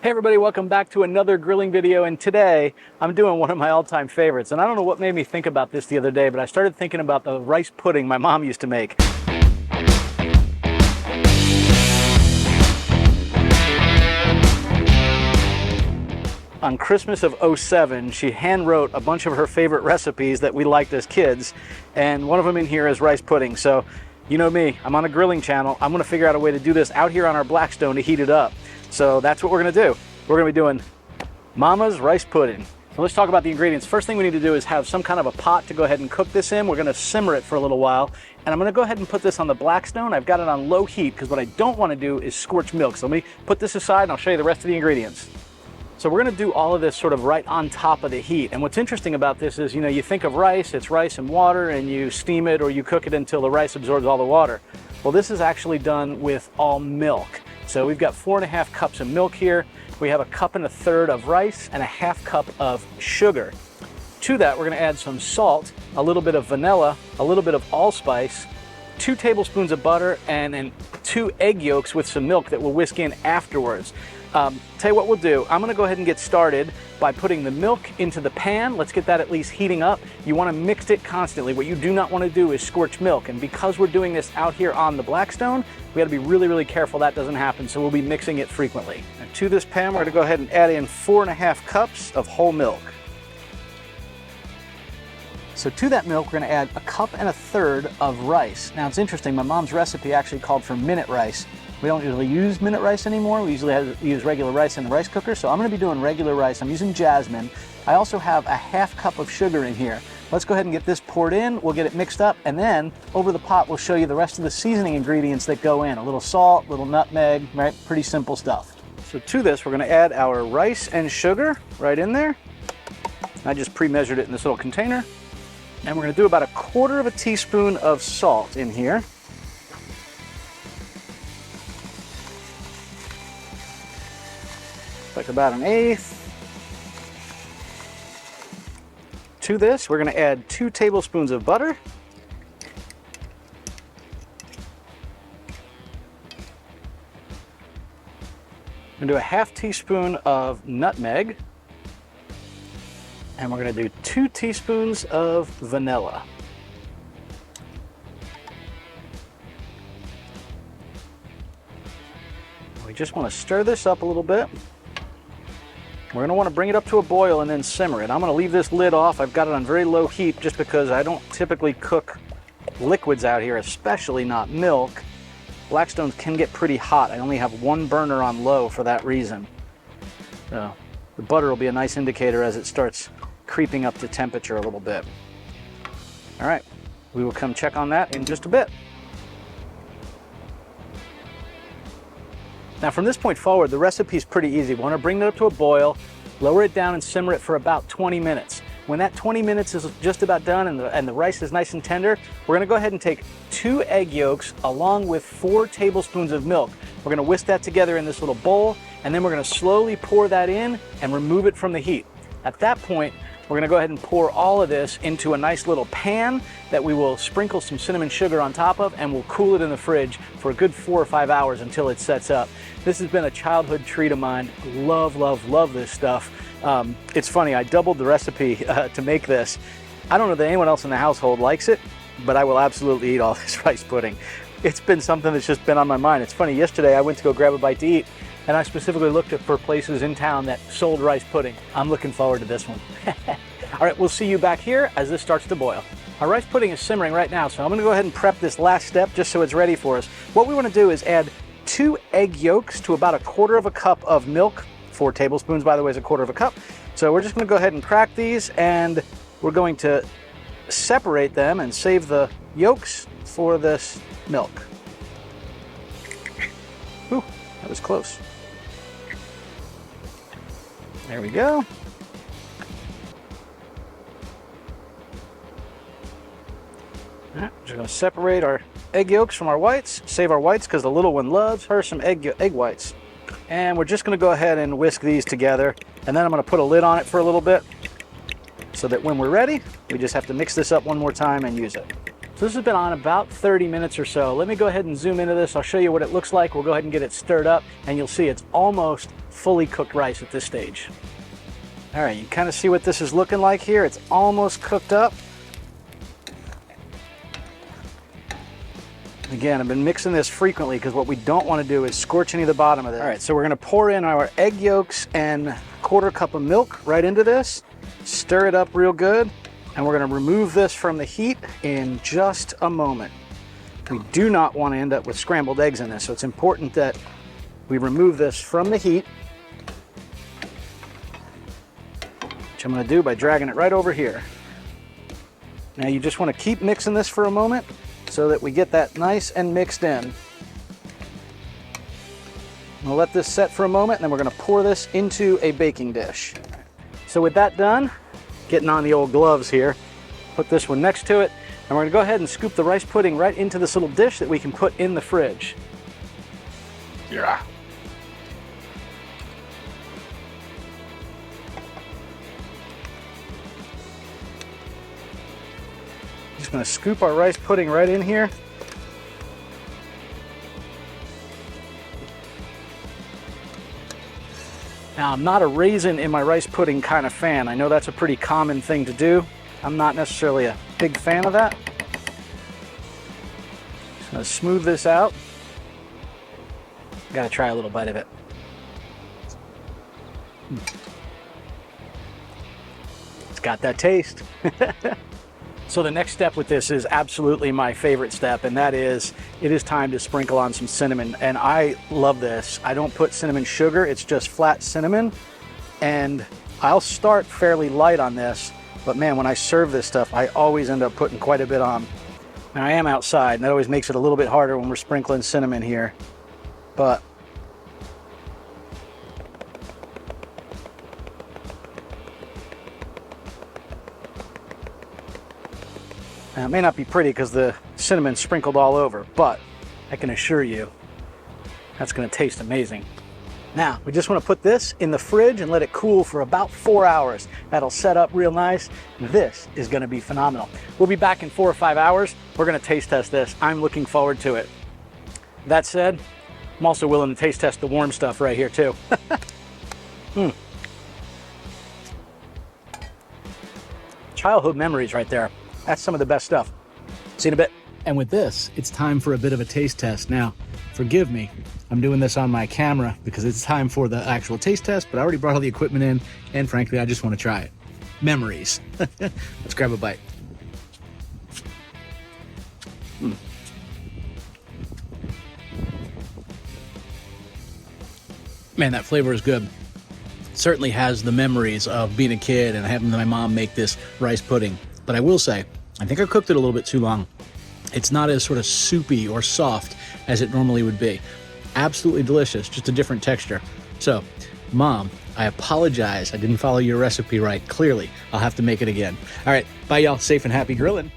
Hey everybody, welcome back to another grilling video, and today I'm doing one of my all-time favorites. And I don't know what made me think about this the other day, but I started thinking about the rice pudding my mom used to make. On Christmas of '07, she hand-wrote a bunch of her favorite recipes that we liked as kids, and one of them in here is rice pudding. So, you know me, I'm on a grilling channel. I'm gonna figure out a way to do this out here on our Blackstone to heat it up. So that's what we're gonna do. We're gonna be doing Mama's rice pudding. So let's talk about the ingredients. First thing we need to do is have some kind of a pot to go ahead and cook this in. We're gonna simmer it for a little while. And I'm gonna go ahead and put this on the Blackstone. I've got it on low heat because what I don't wanna do is scorch milk. So let me put this aside and I'll show you the rest of the ingredients. So we're gonna do all of this sort of right on top of the heat. And what's interesting about this is, you think of rice, it's rice and water, and you steam it or you cook it until the rice absorbs all the water. Well, this is actually done with all milk. So we've got 4.5 cups of milk here. We have 1.3 cups of rice and 1/2 cup of sugar. To that, we're gonna add some salt, a little bit of vanilla, a little bit of allspice, 2 tablespoons of butter, and then 2 egg yolks with some milk that we'll whisk in afterwards. Tell you what we'll do. I'm gonna go ahead and get started by putting the milk into the pan. Let's get that at least heating up. You wanna mix it constantly. What you do not wanna do is scorch milk. And because we're doing this out here on the Blackstone, we gotta be really, really careful that doesn't happen. So we'll be mixing it frequently. Now, to this pan, we're gonna go ahead and add in 4.5 cups of whole milk. So to that milk, we're gonna add 1.3 cups of rice. Now it's interesting, my mom's recipe actually called for minute rice. We don't usually use minute rice anymore. We usually use regular rice in the rice cooker. So I'm gonna be doing regular rice. I'm using jasmine. I also have 1/2 cup of sugar in here. Let's go ahead and get this poured in. We'll get it mixed up. And then over the pot, we'll show you the rest of the seasoning ingredients that go in. A little salt, a little nutmeg, right? Pretty simple stuff. So to this, we're gonna add our rice and sugar right in there. I just pre-measured it in this little container. And we're gonna do about 1/4 teaspoon of salt in here. Like about 1/8. To this, we're gonna add 2 tablespoons of butter. I'm gonna do 1/2 teaspoon of nutmeg. And we're gonna do 2 teaspoons of vanilla. We just wanna stir this up a little bit. We're gonna wanna bring it up to a boil and then simmer it. I'm gonna leave this lid off. I've got it on very low heat just because I don't typically cook liquids out here, especially not milk. Blackstones can get pretty hot. I only have 1 burner on low for that reason. So the butter will be a nice indicator as it starts creeping up to temperature a little bit. All right, we will come check on that in just a bit. Now from this point forward, the recipe is pretty easy. We want to bring it up to a boil, lower it down and simmer it for about 20 minutes. When that 20 minutes is just about done and the rice is nice and tender, we're gonna go ahead and take 2 egg yolks along with 4 tablespoons of milk. We're gonna whisk that together in this little bowl, and then we're gonna slowly pour that in and remove it from the heat. At that point, we're gonna go ahead and pour all of this into a nice little pan that we will sprinkle some cinnamon sugar on top of, and we'll cool it in the fridge for a good 4 or 5 hours until it sets up. This has been a childhood treat of mine. Love, love, love this stuff. It's funny, I doubled the recipe to make this. I don't know that anyone else in the household likes it, but I will absolutely eat all this rice pudding. It's been something that's just been on my mind. It's funny, yesterday I went to go grab a bite to eat, and I specifically looked for places in town that sold rice pudding. I'm looking forward to this one. All right, we'll see you back here as this starts to boil. Our rice pudding is simmering right now, so I'm gonna go ahead and prep this last step just so it's ready for us. What we wanna do is add 2 egg yolks to about 1/4 cup of milk. 4 tablespoons, by the way, is 1/4 cup. So we're just gonna go ahead and crack these, and we're going to separate them and save the yolks for this milk. Ooh, that was close. There we go. All right, just gonna separate our egg yolks from our whites, save our whites because the little one loves her some egg whites. And we're just gonna go ahead and whisk these together, and then I'm gonna put a lid on it for a little bit so that when we're ready, we just have to mix this up one more time and use it. So this has been on about 30 minutes or so. Let me go ahead and zoom into this. I'll show you what it looks like. We'll go ahead and get it stirred up, and you'll see it's almost fully cooked rice at this stage. All right, you kind of see what this is looking like here. It's almost cooked up. Again, I've been mixing this frequently because what we don't want to do is scorch any of the bottom of this. All right, so we're going to pour in our egg yolks and 1/4 cup of milk right into this. Stir it up real good. And we're going to remove this from the heat in just a moment. We do not want to end up with scrambled eggs in this, so it's important that we remove this from the heat, which I'm going to do by dragging it right over here. Now you just want to keep mixing this for a moment so that we get that nice and mixed in. We'll let this set for a moment, and then we're going to pour this into a baking dish. So with that done, getting on the old gloves here, put this one next to it, and we're going to go ahead and scoop the rice pudding right into this little dish that we can put in the fridge. Yeah. Just going to scoop our rice pudding right in here. Now, I'm not a raisin in my rice pudding kind of fan. I know that's a pretty common thing to do. I'm not necessarily a big fan of that. Just gonna smooth this out. Gotta try a little bite of it. It's got that taste. So the next step with this is absolutely my favorite step, and that is, it is time to sprinkle on some cinnamon. And I love this. I don't put cinnamon sugar, it's just flat cinnamon. And I'll start fairly light on this, but man, when I serve this stuff, I always end up putting quite a bit on. Now I am outside, and that always makes it a little bit harder when we're sprinkling cinnamon here. But now, it may not be pretty because the cinnamon's sprinkled all over, but I can assure you that's going to taste amazing. Now, we just want to put this in the fridge and let it cool for about 4 hours. That'll set up real nice. This is going to be phenomenal. We'll be back in 4 or 5 hours. We're going to taste test this. I'm looking forward to it. That said, I'm also willing to taste test the warm stuff right here too. Childhood memories right there. That's some of the best stuff. See you in a bit. And with this, it's time for a bit of a taste test. Now, forgive me, I'm doing this on my camera because it's time for the actual taste test, but I already brought all the equipment in, and frankly, I just want to try it. Memories. Let's grab a bite. Man, that flavor is good. Certainly has the memories of being a kid and having my mom make this rice pudding. But I will say, I think I cooked it a little bit too long. It's not as sort of soupy or soft as it normally would be. Absolutely delicious, just a different texture. So, Mom, I apologize. I didn't follow your recipe right, clearly. I'll have to make it again. All right, bye y'all. Safe and happy grilling.